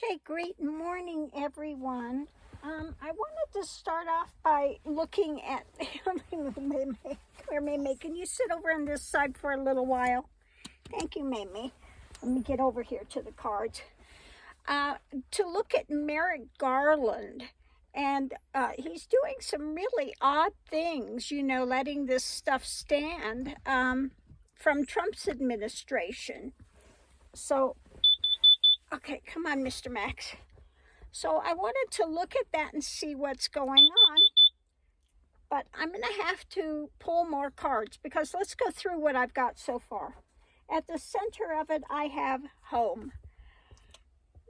Okay, great morning, everyone. I wanted to start off by looking at, Mamie, can you sit over on this side for a little while? Thank you, Mamie. Let me get over here to the cards. To look at Merrick Garland, and he's doing some really odd things, letting this stuff stand from Trump's administration. So, okay, come on, Mr. Max. So I wanted to look at that and see what's going on, but I'm going to have to pull more cards because let's go through what I've got so far. At the center of it, I have home.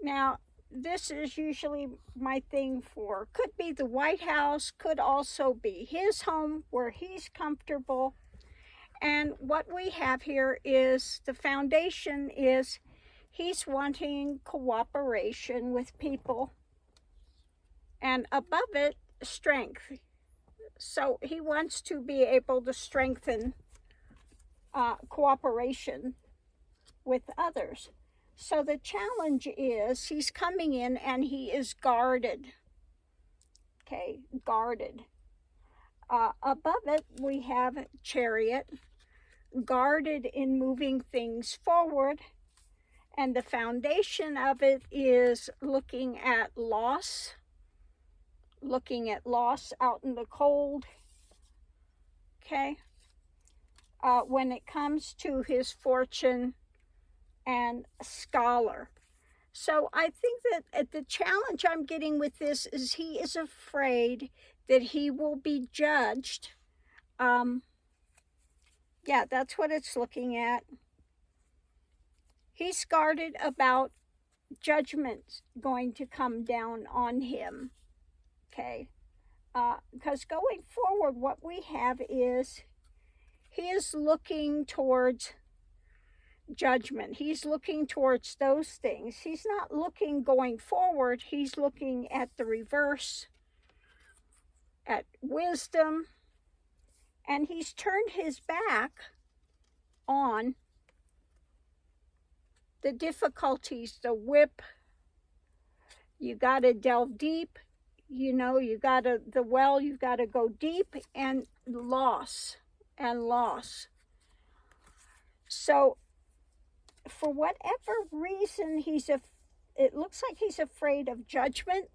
Now, this is usually my thing for, could be the White House, could also be his home where he's comfortable. And what we have here is the foundation is he's wanting cooperation with people. And above it, strength. So he wants to be able to strengthen cooperation with others. So the challenge is he's coming in and he is guarded. Okay, guarded. Above it, we have Chariot, guarded in moving things forward. And the foundation of it is looking at loss out in the cold. Okay. When it comes to his fortune and scholar. So I think that the challenge I'm getting with this is he is afraid that he will be judged. Yeah, that's what it's looking at. He's guarded about judgment going to come down on him. Okay. Because going forward, what we have is he is looking towards judgment. He's looking towards those things. He's not looking going forward. He's looking at the reverse, at wisdom, and he's turned his back on the difficulties, the whip. You got to delve deep. You got to, you've got to go deep, and loss. So for whatever reason, it looks like he's afraid of judgment.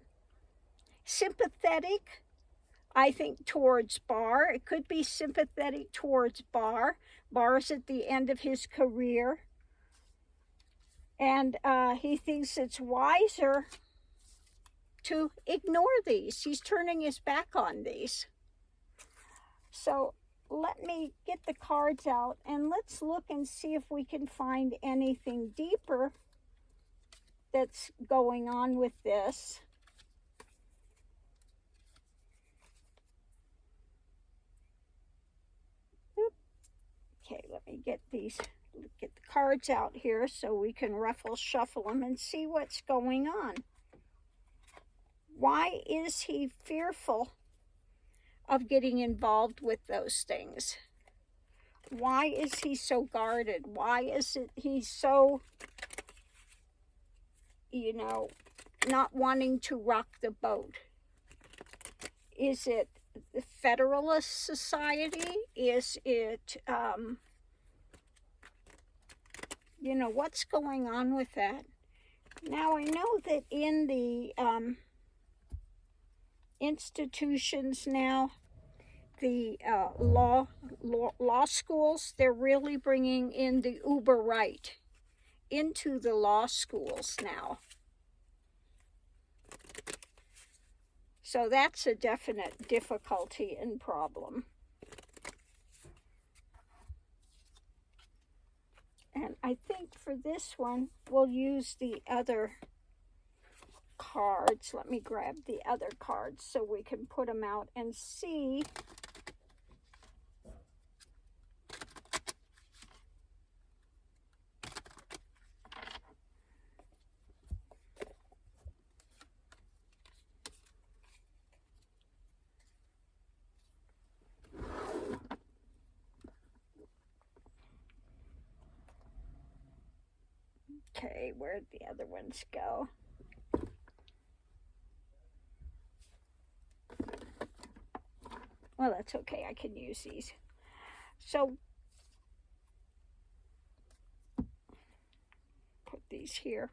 Sympathetic, I think, towards Barr. It could be sympathetic towards Barr. Barr's at the end of his career. And he thinks it's wiser to ignore these. He's turning his back on these. So let me get the cards out and let's look and see if we can find anything deeper that's going on with this. Okay, let me get the cards out here so we can shuffle them and see what's going on. Why is he fearful of getting involved with those things? Why is he so guarded? Why is it he's so, not wanting to rock the boat? Is it the Federalist Society? Is it, what's going on with that? Now, I know that in the institutions now, the law schools, they're really bringing in the uber right into the law schools now. So that's a definite difficulty and problem. And I think for this one, we'll use the other cards. Let me grab the other cards so we can put them out and see. Okay, where'd the other ones go? Well, that's okay. I can use these. So, put these here.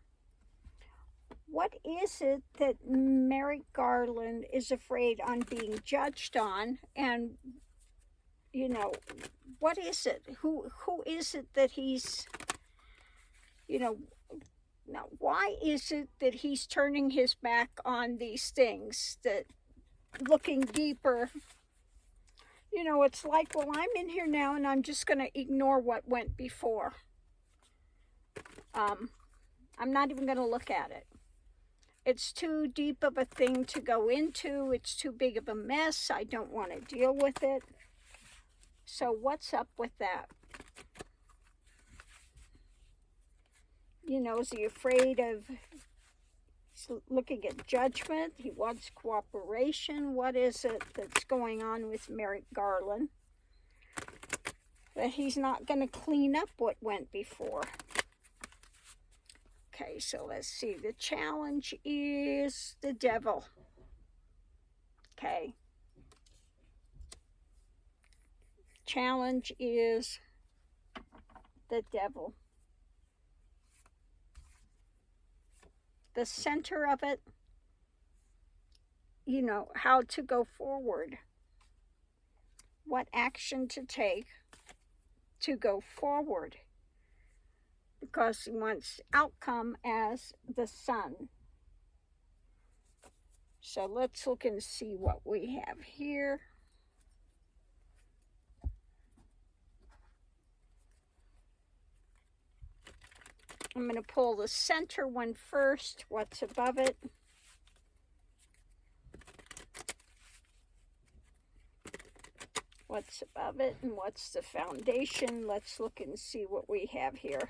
What is it that Merrick Garland is afraid on being judged on? And, you know, what is it? Who is it that he's, you know, now why is it that he's turning his back on these things, that looking deeper? You know, it's like, well, I'm in here now and I'm just going to ignore what went before. I'm not even going to look at it. It's too deep of a thing to go into. It's too big of a mess. I don't want to deal with it. So what's up with that? You know, is he afraid of looking at judgment? He wants cooperation. What is it that's going on with Merrick Garland that he's not going to clean up what went before? Okay, so let's see. The challenge is the devil. Okay. Challenge is the devil. The center of it, you know, how to go forward. What action to take to go forward. Because he wants outcome as the sun. So let's look and see what we have here. I'm going to pull the center one first. What's above it? What's above it and what's the foundation? Let's look and see what we have here.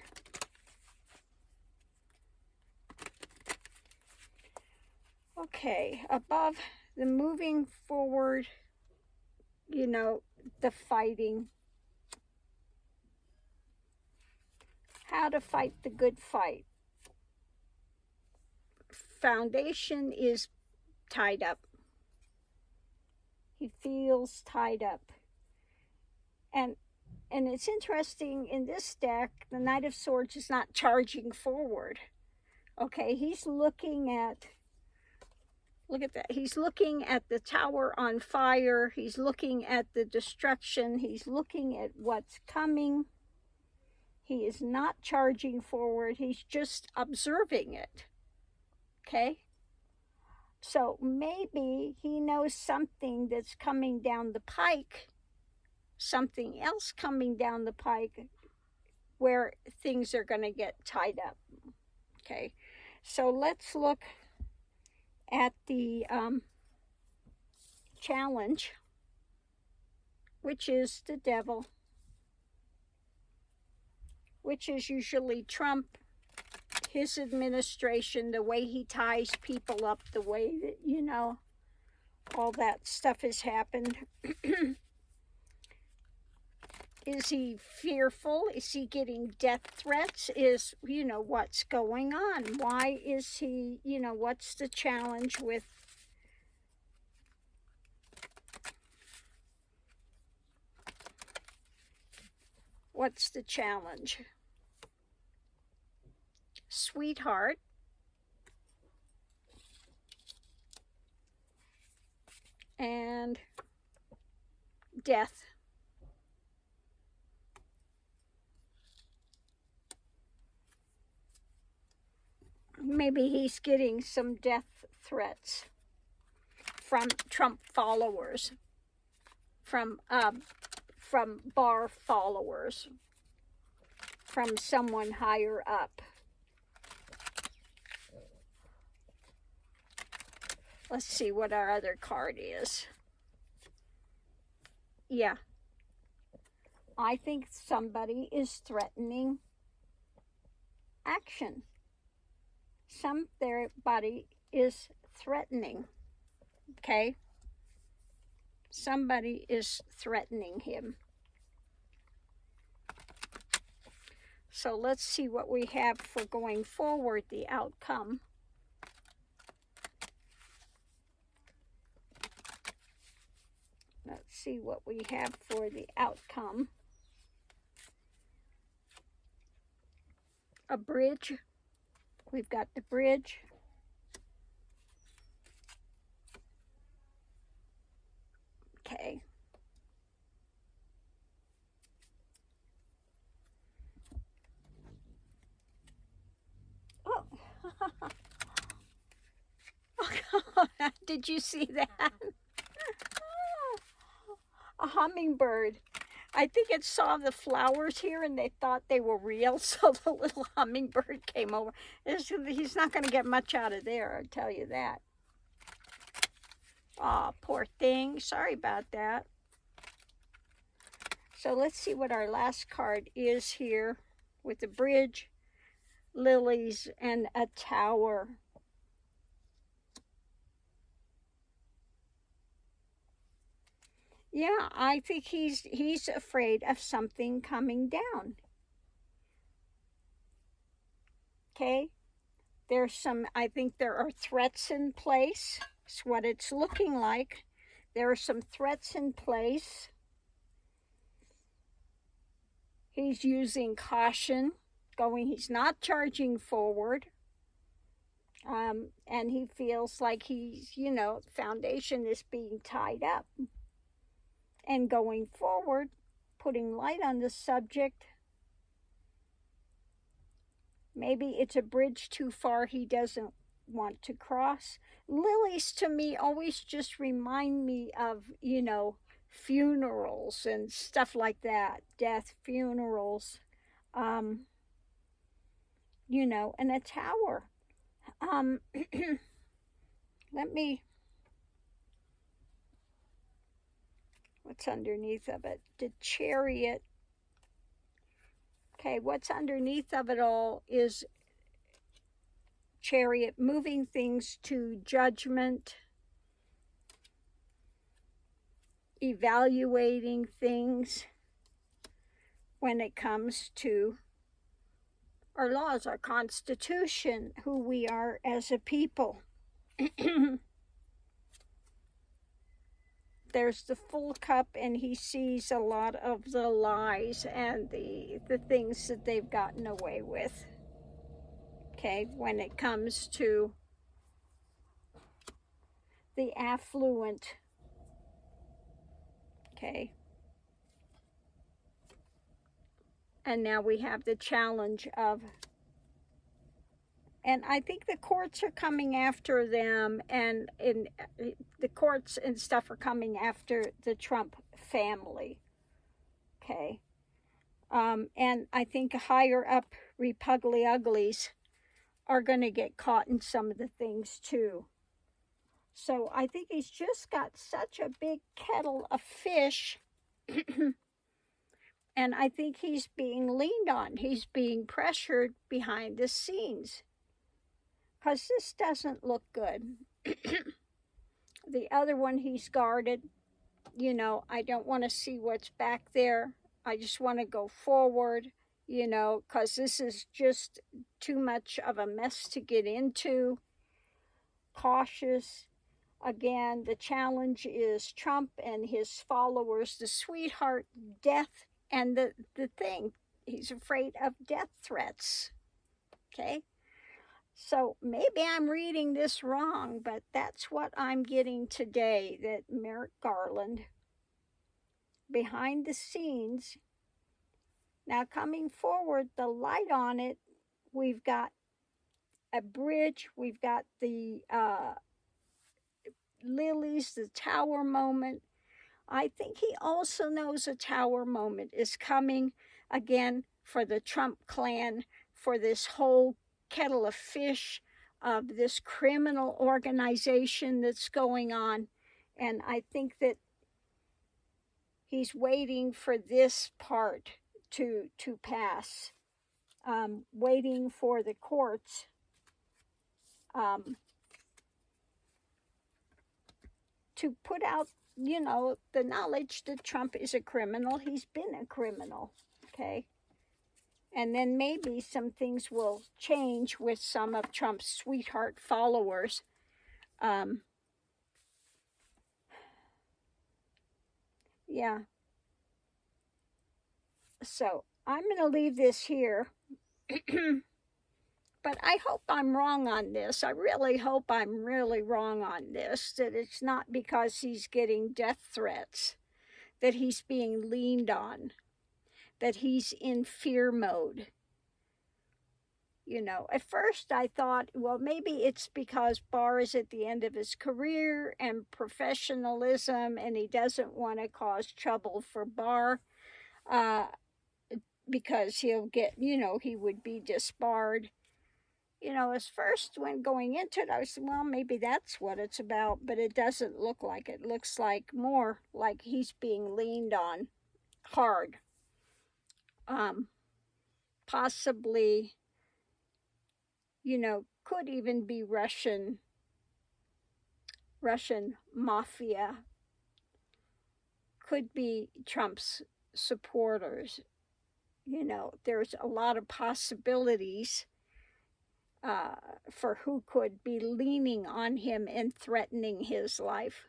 Okay, above the moving forward, you know, the fighting. How to fight the good fight. Foundation is tied up. He feels tied up. And it's interesting, in this deck, the Knight of Swords is not charging forward. Okay, he's looking at, look at that. He's looking at the tower on fire. He's looking at the destruction. He's looking at what's coming. He is not charging forward. He's just observing it. Okay? So maybe he knows something that's coming down the pike, something else coming down the pike where things are going to get tied up. Okay? So let's look at the challenge, which is the devil, which is usually Trump, his administration, the way he ties people up, the way that, you know, all that stuff has happened. Is he fearful? Is he getting death threats? Is, you know, what's going on? Why is he, you know, what's the challenge with what's the challenge? Sweetheart. And death. Maybe he's getting some death threats from Trump followers, from bar followers, from someone higher up. Let's see what our other card is. Yeah. I think somebody is threatening action. Somebody is threatening. Okay? Somebody is threatening him. So let's see what we have for going forward, the outcome. Let's see what we have for the outcome. A bridge. We've got the bridge. Okay. Oh. Did you see that? A hummingbird. I think it saw the flowers here and they thought they were real, so the little hummingbird came over. He's not going to get much out of there, I'll tell you that. Aw, poor thing. Sorry about that. So let's see what our last card is here with the bridge, lilies, and a tower. Yeah, I think he's afraid of something coming down. Okay, I think there are threats in place. It's what it's looking like. There are some threats in place. He's using caution, he's not charging forward. And he feels like foundation is being tied up. And going forward, putting light on the subject. Maybe it's a bridge too far he doesn't want to cross. Lilies to me always just remind me of, funerals and stuff like that. Death, funerals, and a tower. What's underneath of it? The Chariot. Okay, what's underneath of it all is Chariot, moving things to judgment, evaluating things when it comes to our laws, our Constitution, who we are as a people. There's the full cup, and he sees a lot of the lies and the things that they've gotten away with. Okay, when it comes to the affluent. Okay. And now we have the challenge of, and I think the courts are coming after them, and the courts and stuff are coming after the Trump family. Okay. And I think higher up Republicans are going to get caught in some of the things too. So I think he's just got such a big kettle of fish. And I think he's being leaned on. He's being pressured behind the scenes. Because this doesn't look good. The other one, he's guarded. I don't want to see what's back there. I just want to go forward, because this is just too much of a mess to get into. Cautious. Again, the challenge is Trump and his followers, the sweetheart, death, and the thing. He's afraid of death threats. Okay? So maybe I'm reading this wrong, but that's what I'm getting today, that Merrick Garland, behind the scenes. Now coming forward, the light on it, we've got a bridge, we've got the lilies, the tower moment. I think he also knows a tower moment is coming again for the Trump clan, for this whole kettle of fish of this criminal organization that's going on. And I think that he's waiting for this part to pass, waiting for the courts to put out, the knowledge that Trump is a criminal. He's been a criminal, okay? And then maybe some things will change with some of Trump's sweetheart followers. Yeah. So I'm going to leave this here. But I hope I'm wrong on this. I really hope I'm really wrong on this, that it's not because he's getting death threats, that he's being leaned on, that he's in fear mode. You know, at first I thought, well, maybe it's because Barr is at the end of his career and professionalism, and he doesn't want to cause trouble for Barr, because he'll get, he would be disbarred. As first when going into it, I was, well, maybe that's what it's about, but it doesn't look like it. It looks like more like he's being leaned on hard. Possibly, could even be Russian mafia, could be Trump's supporters. There's a lot of possibilities for who could be leaning on him and threatening his life.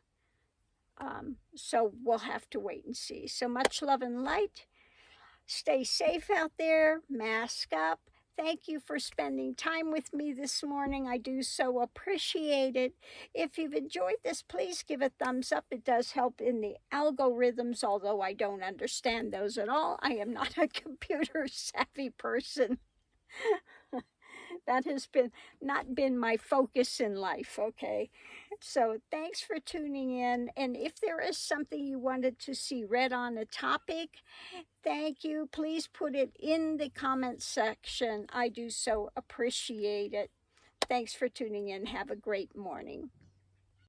So we'll have to wait and see. So much love and light. Stay safe out there. Mask up. Thank you for spending time with me this morning. I do so appreciate it. If you've enjoyed this, please give a thumbs up. It does help in the algorithms, although I don't understand those at all. I am not a computer savvy person. That has not been my focus in life, okay? So thanks for tuning in. And if there is something you wanted to see read on a topic, thank you. Please put it in the comments section. I do so appreciate it. Thanks for tuning in. Have a great morning.